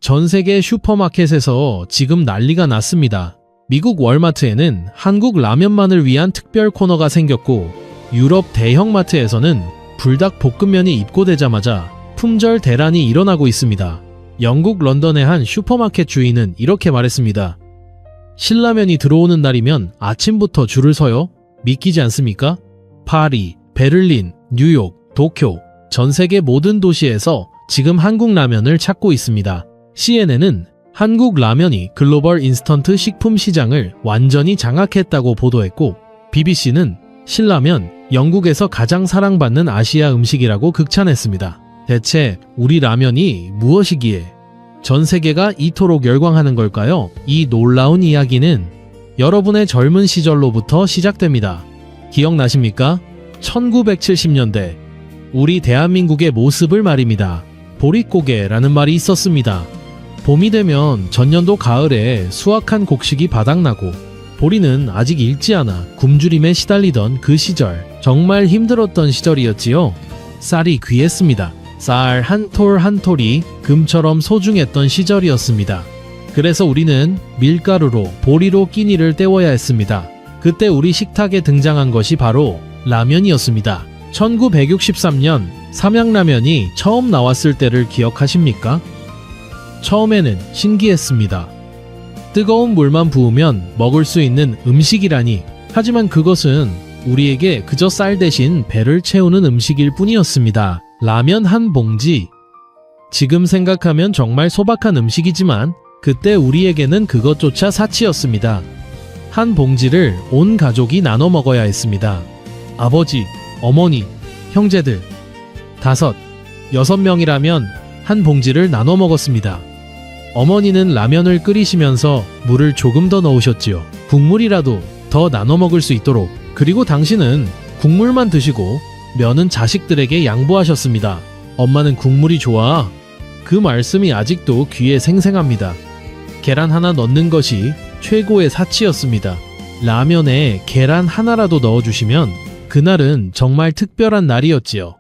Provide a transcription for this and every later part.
전 세계 슈퍼마켓에서 지금 난리가 났습니다. 미국 월마트에는 한국 라면만을 위한 특별 코너가 생겼고, 유럽 대형 마트에서는 불닭 볶음면이 입고되자마자 품절 대란이 일어나고 있습니다. 영국 런던의 한 슈퍼마켓 주인은 이렇게 말했습니다. 신라면이 들어오는 날이면 아침부터 줄을 서요? 믿기지 않습니까? 파리, 베를린, 뉴욕, 도쿄, 전 세계 모든 도시에서 지금 한국 라면을 찾고 있습니다. CNN은 한국 라면이 글로벌 인스턴트 식품 시장을 완전히 장악했다고 보도했고, BBC는 신라면, 영국에서 가장 사랑받는 아시아 음식이라고 극찬했습니다. 대체 우리 라면이 무엇이기에 전 세계가 이토록 열광하는 걸까요? 이 놀라운 이야기는 여러분의 젊은 시절로부터 시작됩니다. 기억나십니까? 1970년대 우리 대한민국의 모습을 말입니다. 보릿고개라는 말이 있었습니다. 봄이 되면 전년도 가을에 수확한 곡식이 바닥나고 보리는 아직 익지 않아 굶주림에 시달리던 그 시절, 정말 힘들었던 시절이었지요. 쌀이 귀했습니다. 쌀 한 톨 한 톨이 금처럼 소중했던 시절이었습니다. 그래서 우리는 밀가루로 보리로 끼니를 때워야 했습니다. 그때 우리 식탁에 등장한 것이 바로 라면이었습니다. 1963년 삼양라면이 처음 나왔을 때를 기억하십니까? 처음에는 신기했습니다. 뜨거운 물만 부으면 먹을 수 있는 음식이라니. 하지만 그것은 우리에게 그저 쌀 대신 배를 채우는 음식일 뿐이었습니다. 라면 한 봉지. 지금 생각하면 정말 소박한 음식이지만 그때 우리에게는 그것조차 사치였습니다. 한 봉지를 온 가족이 나눠 먹어야 했습니다. 아버지, 어머니, 형제들 5, 6명이라면 한 봉지를 나눠 먹었습니다. 어머니는 라면을 끓이시면서 물을 조금 더 넣으셨지요. 국물이라도 더 나눠 먹을 수 있도록. 그리고 당신은 국물만 드시고 면은 자식들에게 양보하셨습니다. 엄마는 국물이 좋아. 그 말씀이 아직도 귀에 생생합니다. 계란 하나 넣는 것이 최고의 사치였습니다. 라면에 계란 하나라도 넣어주시면 그날은 정말 특별한 날이었지요.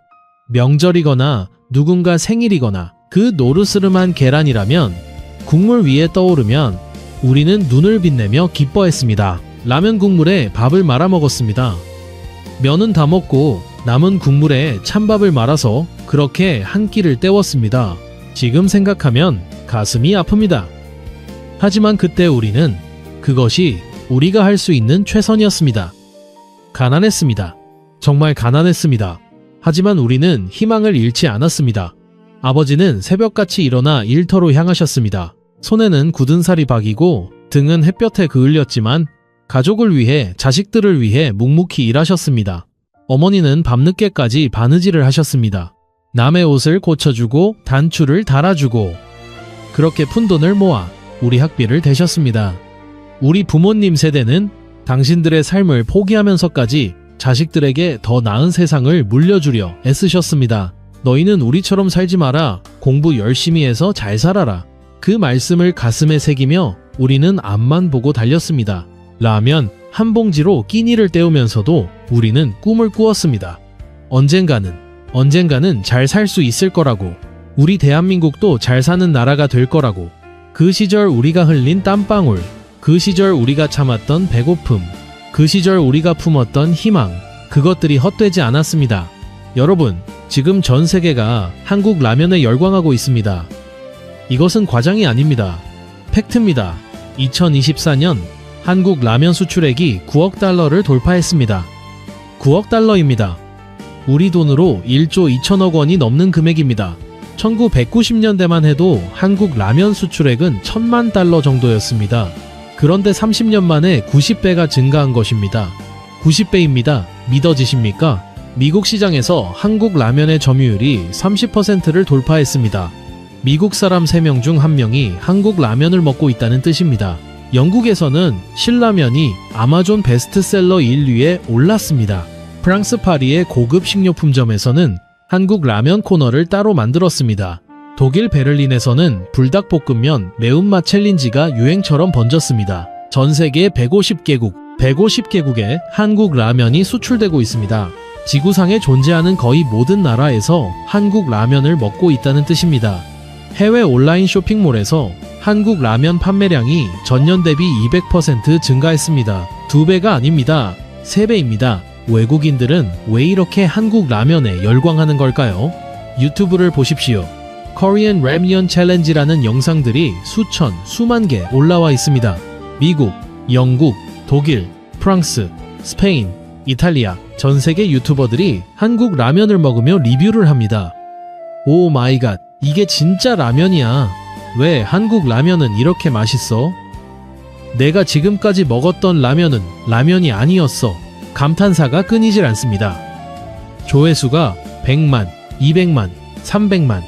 명절이거나 누군가 생일이거나 그 노르스름한 계란이라면 국물 위에 떠오르면 우리는 눈을 빛내며 기뻐했습니다. 라면 국물에 밥을 말아 먹었습니다. 면은 다 먹고 남은 국물에 찬밥을 말아서 그렇게 한 끼를 때웠습니다. 지금 생각하면 가슴이 아픕니다. 하지만 그때 우리는 그것이 우리가 할 수 있는 최선이었습니다. 가난했습니다. 정말 가난했습니다. 하지만 우리는 희망을 잃지 않았습니다. 아버지는 새벽같이 일어나 일터로 향하셨습니다. 손에는 굳은 살이 박이고 등은 햇볕에 그을렸지만 가족을 위해, 자식들을 위해 묵묵히 일하셨습니다. 어머니는 밤늦게까지 바느질을 하셨습니다. 남의 옷을 고쳐주고 단추를 달아주고 그렇게 푼돈을 모아 우리 학비를 대셨습니다. 우리 부모님 세대는 당신들의 삶을 포기하면서까지 자식들에게 더 나은 세상을 물려주려 애쓰셨습니다. 너희는 우리처럼 살지 마라. 공부 열심히 해서 잘 살아라. 그 말씀을 가슴에 새기며 우리는 앞만 보고 달렸습니다. 라면 한 봉지로 끼니를 때우면서도 우리는 꿈을 꾸었습니다. 언젠가는 잘 살 수 있을 거라고. 우리 대한민국도 잘 사는 나라가 될 거라고. 그 시절 우리가 흘린 땀방울, 그 시절 우리가 참았던 배고픔, 그 시절 우리가 품었던 희망, 그것들이 헛되지 않았습니다. 여러분, 지금 전 세계가 한국 라면에 열광하고 있습니다. 이것은 과장이 아닙니다. 팩트입니다. 2024년 한국 라면 수출액이 9억 달러를 돌파했습니다. 9억 달러입니다. 우리 돈으로 1조 2천억 원이 넘는 금액입니다. 1990년대만 해도 한국 라면 수출액은 1,000만 달러 정도였습니다. 그런데 30년 만에 90배가 증가한 것입니다. 90배입니다. 믿어지십니까? 미국 시장에서 한국 라면의 점유율이 30%를 돌파했습니다. 미국 사람 3명 중 1명이 한국 라면을 먹고 있다는 뜻입니다. 영국에서는 신라면이 아마존 베스트셀러 1위에 올랐습니다. 프랑스 파리의 고급 식료품점에서는 한국 라면 코너를 따로 만들었습니다. 독일 베를린에서는 불닭볶음면 매운맛 챌린지가 유행처럼 번졌습니다. 전 세계 150개국에 한국 라면이 수출되고 있습니다. 지구상에 존재하는 거의 모든 나라에서 한국 라면을 먹고 있다는 뜻입니다. 해외 온라인 쇼핑몰에서 한국 라면 판매량이 전년 대비 200% 증가했습니다. 2배가 아닙니다. 3배입니다. 외국인들은 왜 이렇게 한국 라면에 열광하는 걸까요? 유튜브를 보십시오. Korean Ramyeon Challenge라는 영상들이 수천, 수만 개 올라와 있습니다. 미국, 영국, 독일, 프랑스, 스페인, 이탈리아 전 세계 유튜버들이 한국 라면을 먹으며 리뷰를 합니다. 오 마이 갓, 이게 진짜 라면이야. 왜 한국 라면은 이렇게 맛있어? 내가 지금까지 먹었던 라면은 라면이 아니었어. 감탄사가 끊이질 않습니다. 조회수가 100만, 200만, 300만.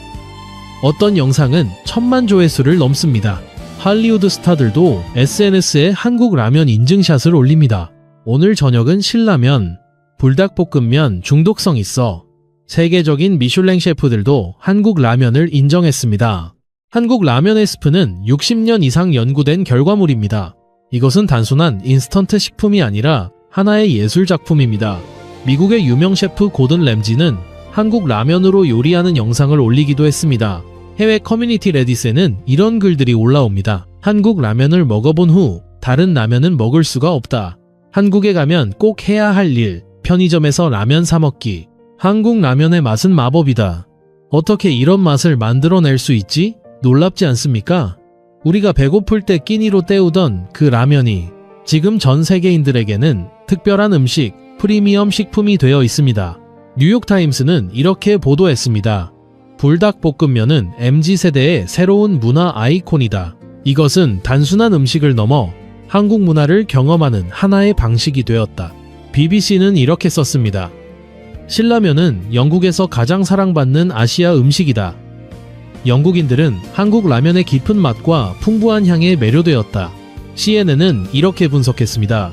어떤 영상은 1000만 조회수를 넘습니다. 할리우드 스타들도 SNS에 한국 라면 인증샷을 올립니다. 오늘 저녁은 신라면, 불닭볶음면 중독성 있어. 세계적인 미슐랭 셰프들도 한국 라면을 인정했습니다. 한국 라면의 스프는 60년 이상 연구된 결과물입니다. 이것은 단순한 인스턴트 식품이 아니라 하나의 예술 작품입니다. 미국의 유명 셰프 고든 램지는 한국 라면으로 요리하는 영상을 올리기도 했습니다. 해외 커뮤니티 레딧에는 이런 글들이 올라옵니다. 한국 라면을 먹어본 후 다른 라면은 먹을 수가 없다. 한국에 가면 꼭 해야 할 일, 편의점에서 라면 사 먹기. 한국 라면의 맛은 마법이다. 어떻게 이런 맛을 만들어낼 수 있지? 놀랍지 않습니까? 우리가 배고플 때 끼니로 때우던 그 라면이 지금 전 세계인들에게는 특별한 음식, 프리미엄 식품이 되어 있습니다. 뉴욕타임스는 이렇게 보도했습니다. 불닭볶음면은 MZ세대의 새로운 문화 아이콘이다. 이것은 단순한 음식을 넘어 한국 문화를 경험하는 하나의 방식이 되었다. BBC는 이렇게 썼습니다. 신라면은 영국에서 가장 사랑받는 아시아 음식이다. 영국인들은 한국 라면의 깊은 맛과 풍부한 향에 매료되었다. CNN은 이렇게 분석했습니다.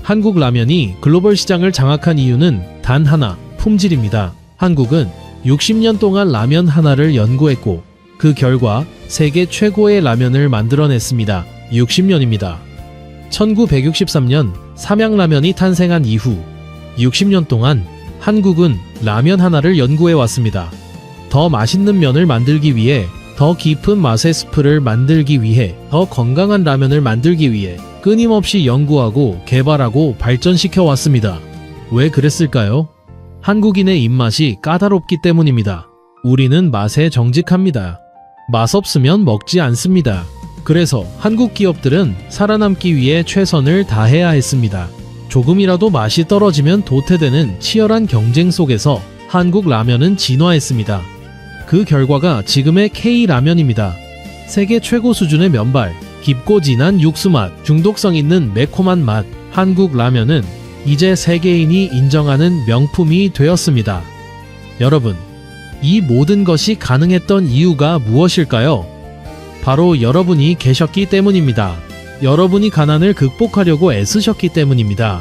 한국 라면이 글로벌 시장을 장악한 이유는 단 하나, 품질입니다. 한국은 60년 동안 라면 하나를 연구했고 그 결과 세계 최고의 라면을 만들어냈습니다. 60년입니다. 1963년 삼양라면이 탄생한 이후 60년 동안 한국은 라면 하나를 연구해왔습니다. 더 맛있는 면을 만들기 위해, 더 깊은 맛의 스프를 만들기 위해, 더 건강한 라면을 만들기 위해 끊임없이 연구하고 개발하고 발전시켜 왔습니다. 왜 그랬을까요? 한국인의 입맛이 까다롭기 때문입니다. 우리는 맛에 정직합니다. 맛없으면 먹지 않습니다. 그래서 한국 기업들은 살아남기 위해 최선을 다해야 했습니다. 조금이라도 맛이 떨어지면 도태되는 치열한 경쟁 속에서 한국 라면은 진화했습니다. 그 결과가 지금의 K라면입니다. 세계 최고 수준의 면발, 깊고 진한 육수맛, 중독성 있는 매콤한 맛, 한국 라면은 이제 세계인이 인정하는 명품이 되었습니다. 여러분, 이 모든 것이 가능했던 이유가 무엇일까요? 바로 여러분이 계셨기 때문입니다. 여러분이 가난을 극복하려고 애쓰셨기 때문입니다.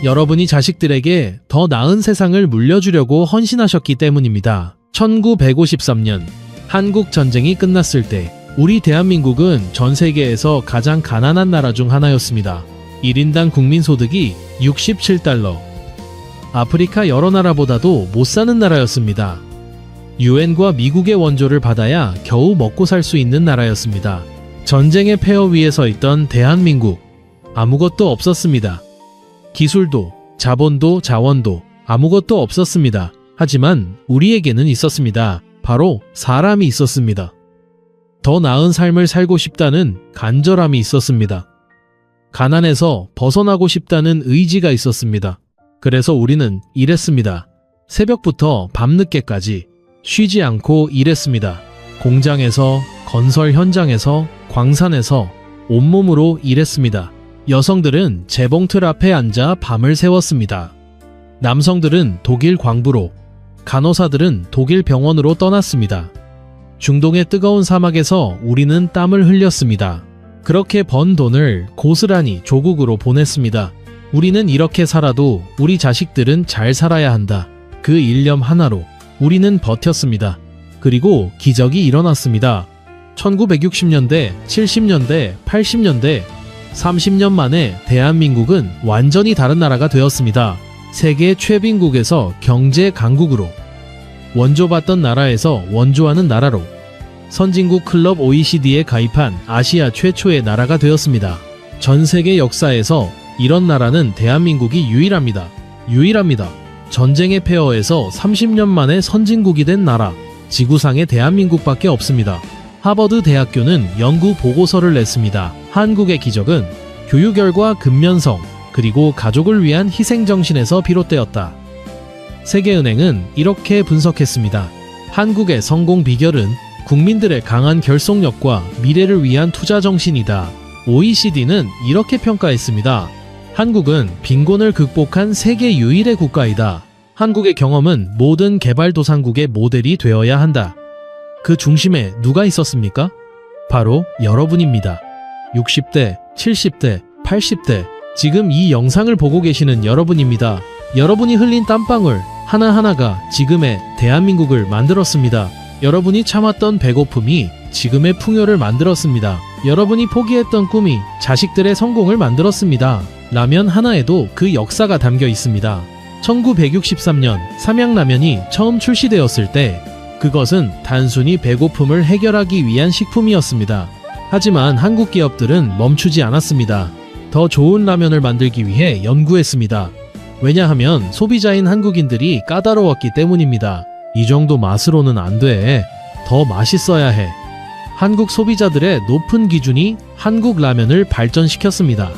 여러분이 자식들에게 더 나은 세상을 물려주려고 헌신하셨기 때문입니다. 1953년 한국 전쟁이 끝났을 때 우리 대한민국은 전 세계에서 가장 가난한 나라 중 하나였습니다. 1인당 국민소득이 67달러. 아프리카 여러 나라보다도 못 사는 나라였습니다. 유엔과 미국의 원조를 받아야 겨우 먹고 살 수 있는 나라였습니다. 전쟁의 폐허 위에 서 있던 대한민국, 아무것도 없었습니다. 기술도, 자본도, 자원도 아무것도 없었습니다. 하지만 우리에게는 있었습니다. 바로 사람이 있었습니다. 더 나은 삶을 살고 싶다는 간절함이 있었습니다. 가난에서 벗어나고 싶다는 의지가 있었습니다. 그래서 우리는 일했습니다. 새벽부터 밤늦게까지 쉬지 않고 일했습니다. 공장에서, 건설 현장에서, 광산에서 온몸으로 일했습니다. 여성들은 재봉틀 앞에 앉아 밤을 새웠습니다. 남성들은 독일 광부로, 간호사들은 독일 병원으로 떠났습니다. 중동의 뜨거운 사막에서 우리는 땀을 흘렸습니다. 그렇게 번 돈을 고스란히 조국으로 보냈습니다. 우리는 이렇게 살아도 우리 자식들은 잘 살아야 한다. 그 일념 하나로 우리는 버텼습니다. 그리고 기적이 일어났습니다. 1960년대, 70년대, 80년대, 30년 만에 대한민국은 완전히 다른 나라가 되었습니다. 세계 최빈국에서 경제 강국으로, 원조받던 나라에서 원조하는 나라로, 선진국 클럽 OECD에 가입한 아시아 최초의 나라가 되었습니다. 전 세계 역사에서 이런 나라는 대한민국이 유일합니다. 유일합니다. 전쟁의 폐허에서 30년 만에 선진국이 된 나라, 지구상에 대한민국밖에 없습니다. 하버드 대학교는 연구 보고서를 냈습니다. 한국의 기적은 교육열과 근면성, 그리고 가족을 위한 희생정신에서 비롯되었다. 세계은행은 이렇게 분석했습니다. 한국의 성공 비결은 국민들의 강한 결속력과 미래를 위한 투자 정신이다. OECD는 이렇게 평가했습니다. 한국은 빈곤을 극복한 세계 유일의 국가이다. 한국의 경험은 모든 개발도상국의 모델이 되어야 한다. 그 중심에 누가 있었습니까? 바로 여러분입니다. 60대, 70대, 80대, 지금 이 영상을 보고 계시는 여러분입니다. 여러분이 흘린 땀방울 하나하나가 지금의 대한민국을 만들었습니다. 여러분이 참았던 배고픔이 지금의 풍요를 만들었습니다. 여러분이 포기했던 꿈이 자식들의 성공을 만들었습니다. 라면 하나에도 그 역사가 담겨 있습니다. 1963년 삼양라면이 처음 출시되었을 때 그것은 단순히 배고픔을 해결하기 위한 식품이었습니다. 하지만 한국 기업들은 멈추지 않았습니다. 더 좋은 라면을 만들기 위해 연구했습니다. 왜냐하면 소비자인 한국인들이 까다로웠기 때문입니다. 이 정도 맛으로는 안 돼. 더 맛있어야 해. 한국 소비자들의 높은 기준이 한국 라면을 발전시켰습니다.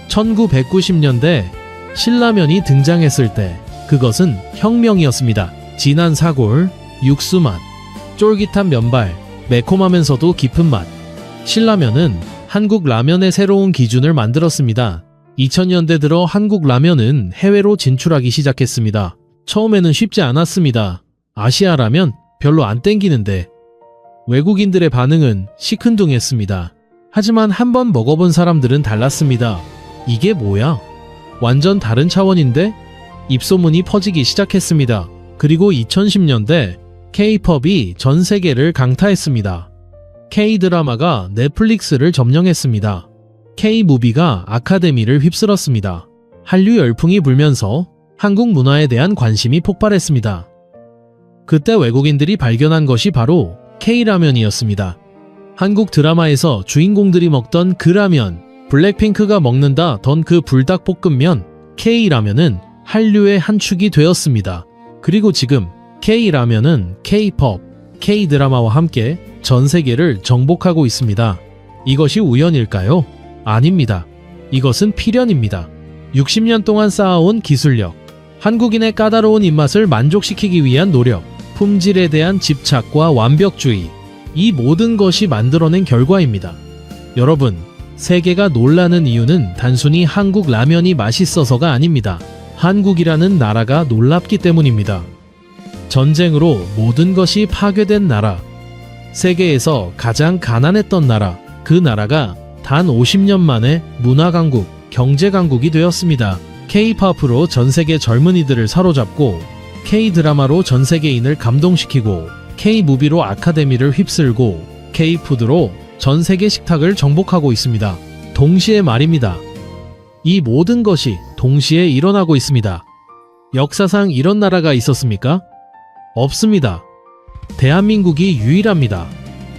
1990년대 신라면이 등장했을 때 그것은 혁명이었습니다. 진한 사골, 육수 맛, 쫄깃한 면발, 매콤하면서도 깊은 맛. 신라면은 한국 라면의 새로운 기준을 만들었습니다. 2000년대 들어 한국 라면은 해외로 진출하기 시작했습니다. 처음에는 쉽지 않았습니다. 아시아 라면 별로 안 땡기는데. 외국인들의 반응은 시큰둥했습니다. 하지만 한번 먹어본 사람들은 달랐습니다. 이게 뭐야? 완전 다른 차원인데? 입소문이 퍼지기 시작했습니다. 그리고 2010년대 K-팝이 전 세계를 강타했습니다. K-드라마가 넷플릭스를 점령했습니다. K-무비가 아카데미를 휩쓸었습니다. 한류 열풍이 불면서 한국 문화에 대한 관심이 폭발했습니다. 그때 외국인들이 발견한 것이 바로 K-라면이었습니다. 한국 드라마에서 주인공들이 먹던 그 라면, 블랙핑크가 먹는다던 그 불닭볶음면, K-라면은 한류의 한 축이 되었습니다. 그리고 지금 K-라면은 K-팝, K-드라마와 함께 전 세계를 정복하고 있습니다. 이것이 우연일까요? 아닙니다. 이것은 필연입니다. 60년 동안 쌓아온 기술력, 한국인의 까다로운 입맛을 만족시키기 위한 노력, 품질에 대한 집착과 완벽주의, 이 모든 것이 만들어낸 결과입니다. 여러분, 세계가 놀라는 이유는 단순히 한국 라면이 맛있어서가 아닙니다. 한국이라는 나라가 놀랍기 때문입니다. 전쟁으로 모든 것이 파괴된 나라, 세계에서 가장 가난했던 나라, 그 나라가 단 50년 만에 문화강국, 경제강국이 되었습니다. K-팝으로 전세계 젊은이들을 사로잡고 K-드라마로 전세계인을 감동시키고 K-무비로 아카데미를 휩쓸고 K-푸드로 전세계 식탁을 정복하고 있습니다. 동시에 말입니다. 이 모든 것이 동시에 일어나고 있습니다. 역사상 이런 나라가 있었습니까? 없습니다. 대한민국이 유일합니다.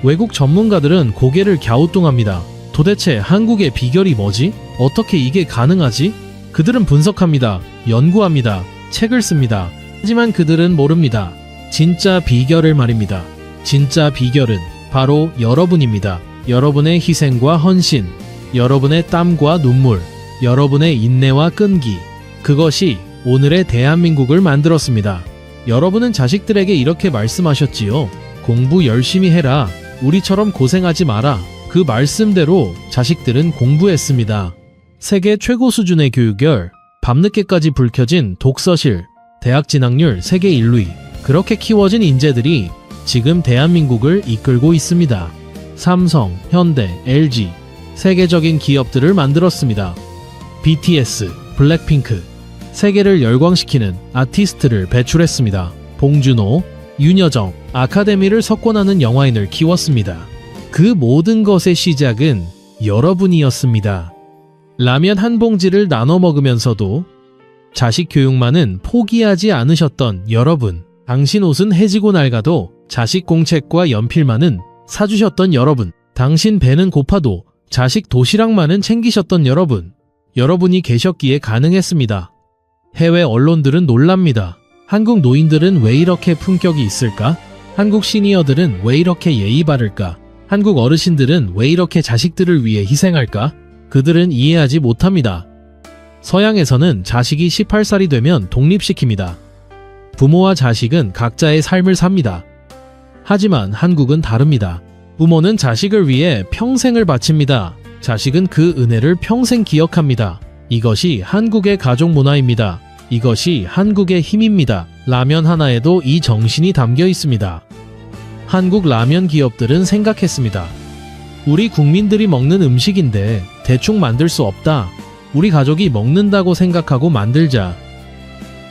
외국 전문가들은 고개를 갸우뚱합니다. 도대체 한국의 비결이 뭐지? 어떻게 이게 가능하지? 그들은 분석합니다. 연구합니다. 책을 씁니다. 하지만 그들은 모릅니다. 진짜 비결을 말입니다. 진짜 비결은 바로 여러분입니다. 여러분의 희생과 헌신, 여러분의 땀과 눈물, 여러분의 인내와 끈기, 그것이 오늘의 대한민국을 만들었습니다. 여러분은 자식들에게 이렇게 말씀하셨지요. 공부 열심히 해라. 우리처럼 고생하지 마라. 그 말씀대로 자식들은 공부했습니다. 세계 최고 수준의 교육열, 밤늦게까지 불 켜진 독서실, 대학 진학률 세계 1위, 그렇게 키워진 인재들이 지금 대한민국을 이끌고 있습니다. 삼성, 현대, LG, 세계적인 기업들을 만들었습니다. BTS, 블랙핑크, 세계를 열광시키는 아티스트를 배출했습니다. 봉준호, 윤여정, 아카데미를 석권하는 영화인을 키웠습니다. 그 모든 것의 시작은 여러분이었습니다. 라면 한 봉지를 나눠 먹으면서도 자식 교육만은 포기하지 않으셨던 여러분. 당신 옷은 해지고 낡아도 자식 공책과 연필만은 사주셨던 여러분, 당신 배는 고파도 자식 도시락만은 챙기셨던 여러분, 여러분이 계셨기에 가능했습니다. 해외 언론들은 놀랍니다. 한국 노인들은 왜 이렇게 품격이 있을까? 한국 시니어들은 왜 이렇게 예의 바를까? 한국 어르신들은 왜 이렇게 자식들을 위해 희생할까? 그들은 이해하지 못합니다. 서양에서는 자식이 18살이 되면 독립시킵니다. 부모와 자식은 각자의 삶을 삽니다. 하지만 한국은 다릅니다. 부모는 자식을 위해 평생을 바칩니다. 자식은 그 은혜를 평생 기억합니다. 이것이 한국의 가족 문화입니다. 이것이 한국의 힘입니다. 라면 하나에도 이 정신이 담겨 있습니다. 한국 라면 기업들은 생각했습니다. 우리 국민들이 먹는 음식인데 대충 만들 수 없다. 우리 가족이 먹는다고 생각하고 만들자.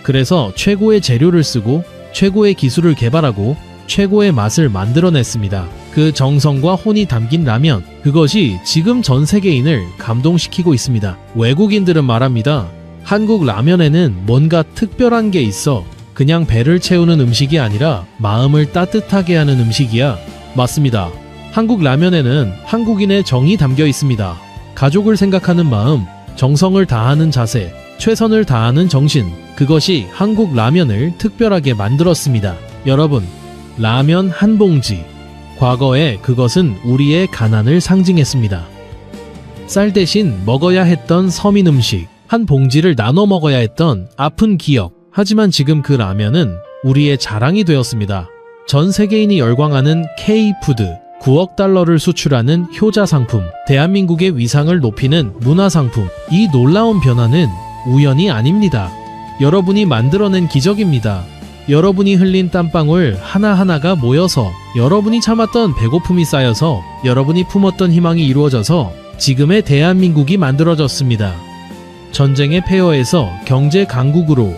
그래서 최고의 재료를 쓰고 최고의 기술을 개발하고 최고의 맛을 만들어냈습니다. 그 정성과 혼이 담긴 라면, 그것이 지금 전 세계인을 감동시키고 있습니다. 외국인들은 말합니다. 한국 라면에는 뭔가 특별한 게 있어. 그냥 배를 채우는 음식이 아니라 마음을 따뜻하게 하는 음식이야. 맞습니다. 한국 라면에는 한국인의 정이 담겨 있습니다. 가족을 생각하는 마음, 정성을 다하는 자세, 최선을 다하는 정신, 그것이 한국 라면을 특별하게 만들었습니다. 여러분, 라면 한 봉지. 과거에 그것은 우리의 가난을 상징했습니다. 쌀 대신 먹어야 했던 서민 음식, 한 봉지를 나눠 먹어야 했던 아픈 기억. 하지만 지금 그 라면은 우리의 자랑이 되었습니다. 전 세계인이 열광하는 K푸드, 9억 달러를 수출하는 효자 상품, 대한민국의 위상을 높이는 문화 상품. 이 놀라운 변화는 우연이 아닙니다. 여러분이 만들어낸 기적입니다. 여러분이 흘린 땀방울 하나하나가 모여서, 여러분이 참았던 배고픔이 쌓여서, 여러분이 품었던 희망이 이루어져서 지금의 대한민국이 만들어졌습니다. 전쟁의 폐허에서 경제 강국으로,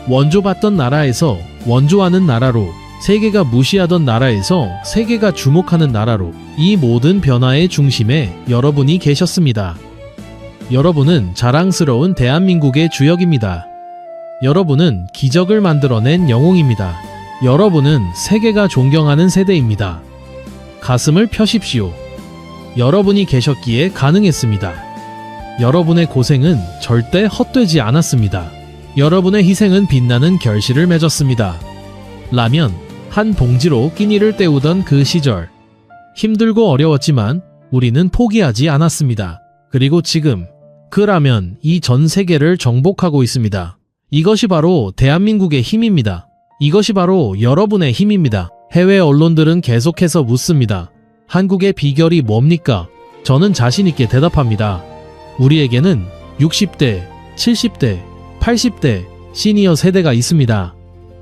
원조받던 나라에서 원조하는 나라로, 세계가 무시하던 나라에서 세계가 주목하는 나라로, 이 모든 변화의 중심에 여러분이 계셨습니다. 여러분은 자랑스러운 대한민국의 주역입니다. 여러분은 기적을 만들어낸 영웅입니다. 여러분은 세계가 존경하는 세대입니다. 가슴을 펴십시오. 여러분이 계셨기에 가능했습니다. 여러분의 고생은 절대 헛되지 않았습니다. 여러분의 희생은 빛나는 결실을 맺었습니다. 라면 한 봉지로 끼니를 때우던 그 시절, 힘들고 어려웠지만 우리는 포기하지 않았습니다. 그리고 지금 그 라면 이 전 세계를 정복하고 있습니다. 이것이 바로 대한민국의 힘입니다. 이것이 바로 여러분의 힘입니다. 해외 언론들은 계속해서 묻습니다. 한국의 비결이 뭡니까? 저는 자신있게 대답합니다. 우리에게는 60대, 70대, 80대 시니어 세대가 있습니다.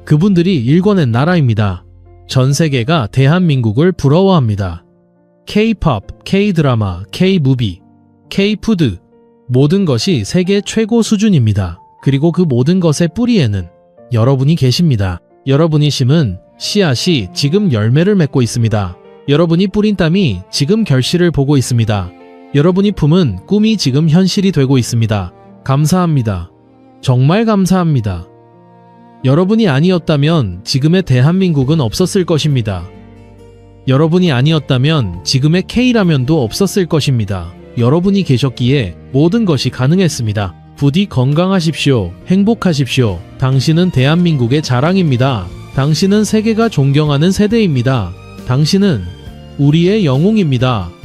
그분들이 일궈낸 나라입니다. 전 세계가 대한민국을 부러워합니다. K-POP, K-드라마, K-무비, K-푸드, 모든 것이 세계 최고 수준입니다. 그리고 그 모든 것의 뿌리에는 여러분이 계십니다. 여러분이 심은 씨앗이 지금 열매를 맺고 있습니다. 여러분이 뿌린 땀이 지금 결실을 보고 있습니다. 여러분이 품은 꿈이 지금 현실이 되고 있습니다. 감사합니다. 정말 감사합니다. 여러분이 아니었다면 지금의 대한민국은 없었을 것입니다. 여러분이 아니었다면 지금의 K라면도 없었을 것입니다. 여러분이 계셨기에 모든 것이 가능했습니다. 부디 건강하십시오. 행복하십시오. 당신은 대한민국의 자랑입니다. 당신은 세계가 존경하는 세대입니다. 당신은 우리의 영웅입니다.